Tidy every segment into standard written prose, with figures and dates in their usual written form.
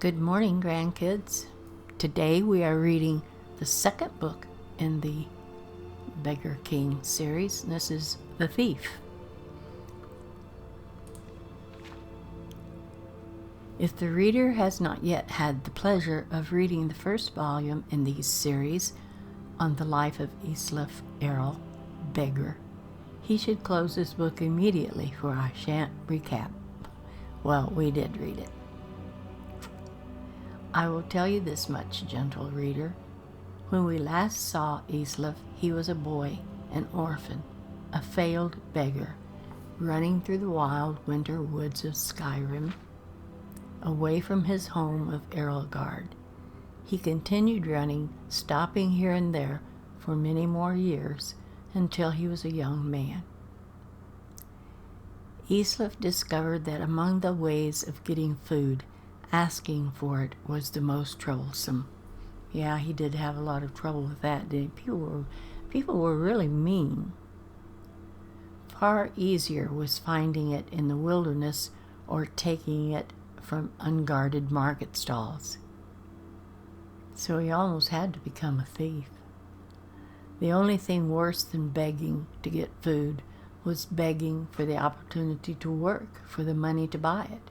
Good morning, grandkids. Today we are reading the second book in the Beggar King series. This is The Thief. If the reader has not yet had the pleasure of reading the first volume in these series on the life of Islif Errol, Beggar, he should close this book immediately, for I shan't recap. Well, we did read it. I will tell you this much, gentle reader. When we last saw Islif, he was a boy, an orphan, a failed beggar, running through the wild winter woods of Skyrim, away from his home of Erelgard. He continued running, stopping here and there for many more years, until he was a young man. Islif discovered that among the ways of getting food, asking for it was the most troublesome. Yeah, he did have a lot of trouble with that, didn't he? People were really mean. Far easier was finding it in the wilderness or taking it from unguarded market stalls. So he almost had to become a thief. The only thing worse than begging to get food was begging for the opportunity to work for the money to buy it.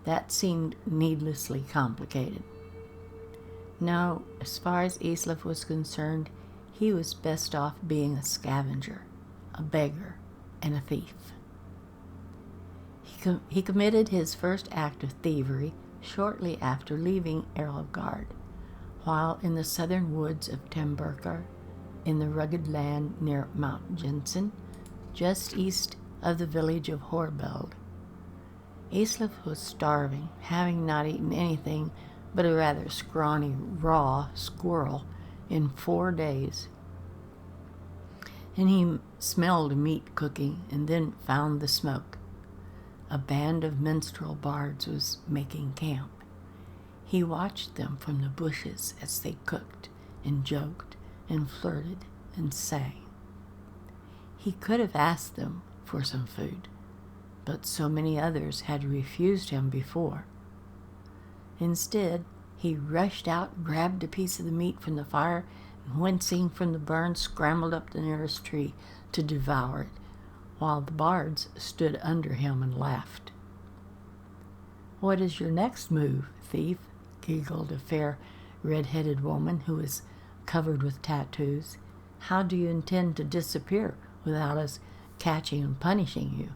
That seemed needlessly complicated. No, as far as Islif was concerned, he was best off being a scavenger, a beggar, and a thief. He committed his first act of thievery shortly after leaving Erelgard, while in the southern woods of Temburkar, in the rugged land near Mount Jensen, just east of the village of Horbeld. Islif was starving, having not eaten anything but a rather scrawny raw squirrel in 4 days. And he smelled meat cooking and then found the smoke. A band of minstrel bards was making camp. He watched them from the bushes as they cooked and joked and flirted and sang. He could have asked them for some food, but so many others had refused him before. Instead, he rushed out, grabbed a piece of the meat from the fire, and wincing from the burn, scrambled up the nearest tree to devour it, while the bards stood under him and laughed. "What is your next move, thief?" giggled a fair, red-headed woman who was covered with tattoos. "How do you intend to disappear without us catching and punishing you?"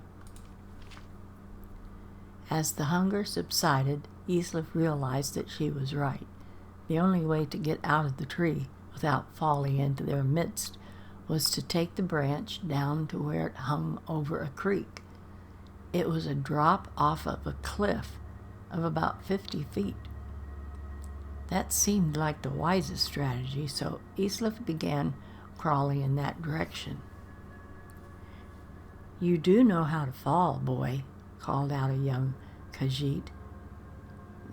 As the hunger subsided, Islif realized that she was right. The only way to get out of the tree without falling into their midst was to take the branch down to where it hung over a creek. It was a drop off of a cliff of about 50 feet. That seemed like the wisest strategy, so Islif began crawling in that direction. "You do know how to fall, boy," called out a young Khajiit,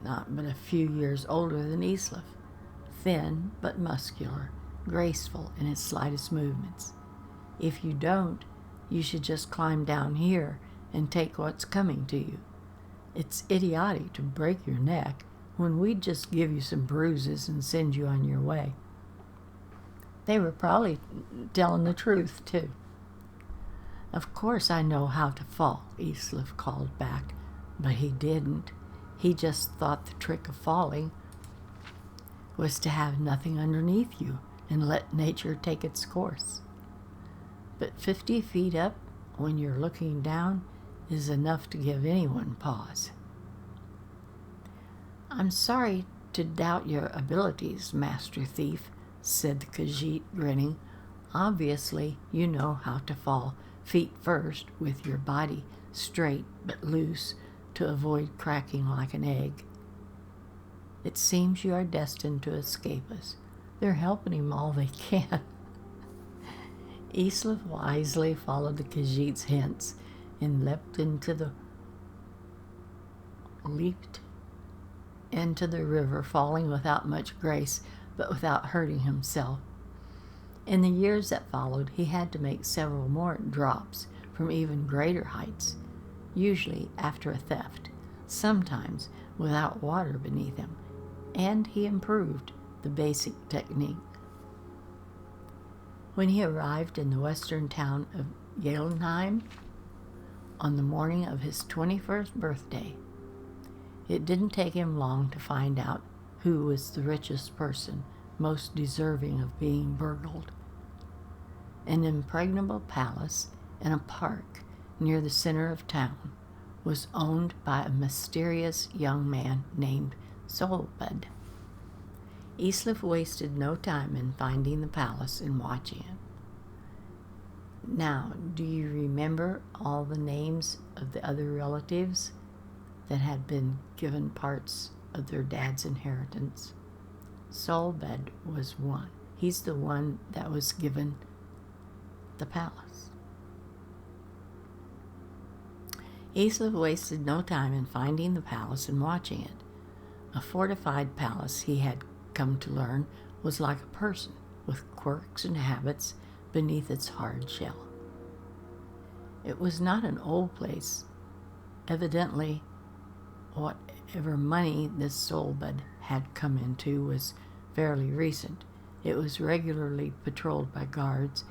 not but a few years older than Islif, thin but muscular, graceful in his slightest movements. "If you don't, you should just climb down here and take what's coming to you. It's idiotic to break your neck when we'd just give you some bruises and send you on your way." They were probably telling the truth, too. "Of course I know how to fall," Islif called back, but he didn't. He just thought the trick of falling was to have nothing underneath you and let nature take its course. But 50 feet up, when you're looking down, is enough to give anyone pause. "I'm sorry to doubt your abilities, Master Thief," said the Khajiit, grinning. "Obviously, you know how to fall feet first with your body straight but loose to avoid cracking like an egg. It seems you are destined to escape us. They're helping him all they can." Islif wisely followed the Khajiit's hints and leaped into the river, falling without much grace, but without hurting himself. In the years that followed, he had to make several more drops from even greater heights, usually after a theft, sometimes without water beneath him, and he improved the basic technique. When he arrived in the western town of Jotunheim on the morning of his 21st birthday, it didn't take him long to find out who was the richest person most deserving of being burgled. An impregnable palace in a park near the center of town was owned by a mysterious young man named Solbad. Islif wasted no time in finding the palace and watching it. Now, do you remember all the names of the other relatives that had been given parts of their dad's inheritance? Solbad was one. He's the one that was given the palace. Islif wasted no time in finding the palace and watching it. A fortified palace, he had come to learn, was like a person with quirks and habits beneath its hard shell. It was not an old place. Evidently, whatever money this Solbad had come into was fairly recent. It was regularly patrolled by guards,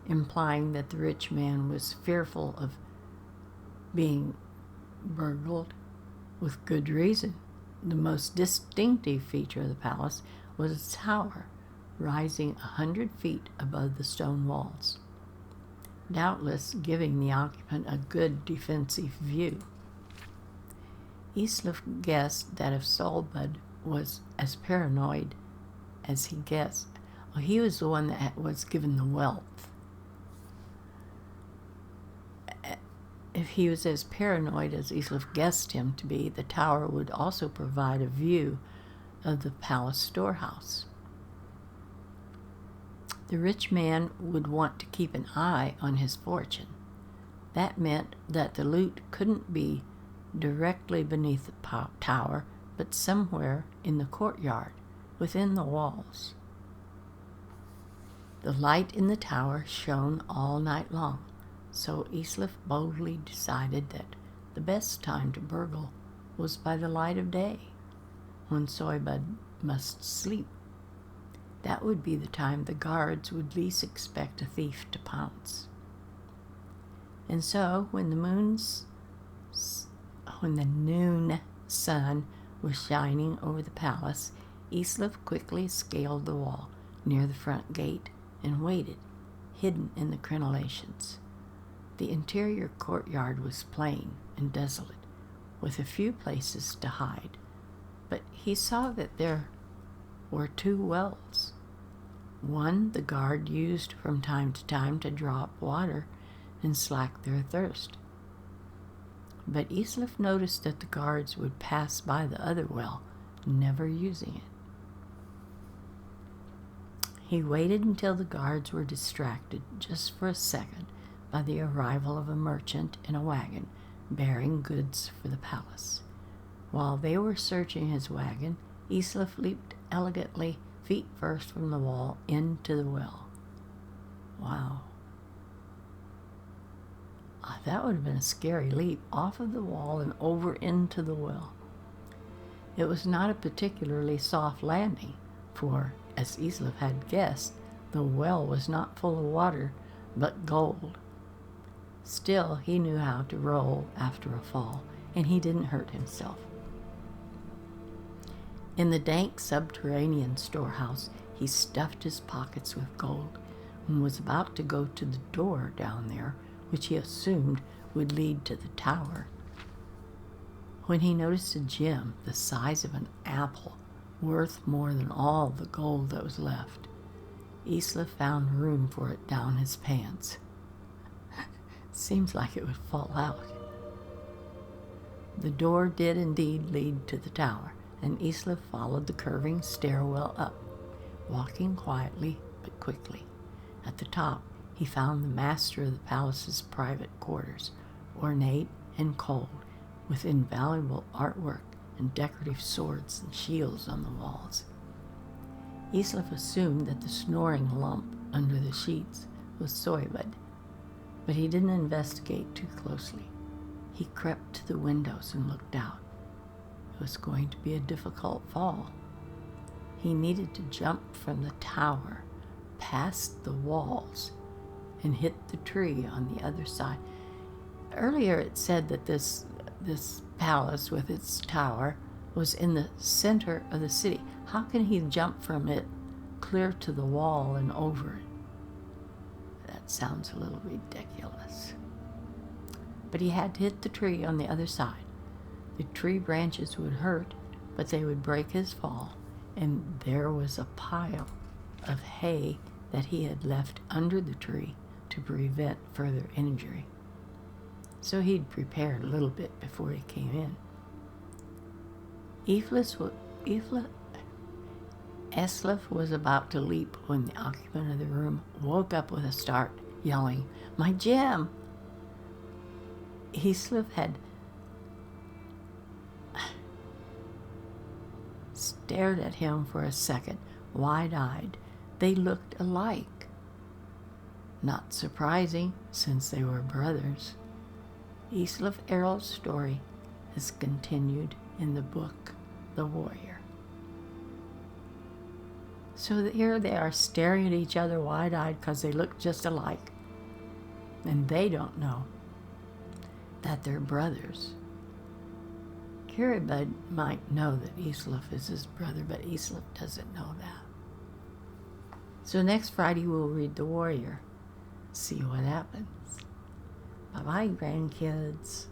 implying that the rich man was fearful of being burgled with good reason. The most distinctive feature of the palace was a tower rising 100 feet above the stone walls, doubtless giving the occupant a good defensive view. Islif guessed that if Solbad was as paranoid as he guessed, he was the one that was given the wealth. If he was as paranoid as Islif guessed him to be, the tower would also provide a view of the palace storehouse. The rich man would want to keep an eye on his fortune. That meant that the loot couldn't be directly beneath the tower, but somewhere in the courtyard, within the walls. The light in the tower shone all night long, so Islif boldly decided that the best time to burgle was by the light of day, when Solbad must sleep. That would be the time the guards would least expect a thief to pounce. And so, when the noon sun was shining over the palace, Islif quickly scaled the wall near the front gate and waited, hidden in the crenellations. The interior courtyard was plain and desolate, with a few places to hide, but he saw that there were 2 wells. One the guard used from time to time to draw up water and slack their thirst. But Islif noticed that the guards would pass by the other well, never using it. He waited until the guards were distracted just for a second by the arrival of a merchant in a wagon bearing goods for the palace. While they were searching his wagon, Islif leaped elegantly, feet first, from the wall into the well. Wow. That would have been a scary leap, off of the wall and over into the well. It was not a particularly soft landing, for, as Islif had guessed, the well was not full of water, but gold. Still, he knew how to roll after a fall, and he didn't hurt himself. In the dank subterranean storehouse, he stuffed his pockets with gold and was about to go to the door down there, which he assumed would lead to the tower, when he noticed a gem the size of an apple, worth more than all the gold that was left. Islif found room for it down his pants. Seems like it would fall out. The door did indeed lead to the tower, and Islif followed the curving stairwell up, walking quietly but quickly. At the top, he found the master of the palace's private quarters, ornate and cold, with invaluable artwork and decorative swords and shields on the walls. Islif assumed that the snoring lump under the sheets was Solbad, but he didn't investigate too closely. He crept to the windows and looked out. It was going to be a difficult fall. He needed to jump from the tower, past the walls, and hit the tree on the other side. Earlier it said that this palace with its tower was in the center of the city. How can he jump from it clear to the wall and over it? That sounds a little ridiculous. But he had to hit the tree on the other side. The tree branches would hurt, but they would break his fall, and there was a pile of hay that he had left under the tree to prevent further injury. So he'd prepared a little bit before he came in. Eslif was about to leap when the occupant of the room woke up with a start, yelling, "My gem!" Eslif had stared at him for a second, wide-eyed. They looked alike. Not surprising, since they were brothers. Eslif Errol's story is continued in the book, The Warrior. So here they are staring at each other wide-eyed because they look just alike. And they don't know that they're brothers. Kiribud might know that Eslif is his brother, but Eslif doesn't know that. So next Friday we'll read The Warrior. See what happens. Bye-bye, grandkids.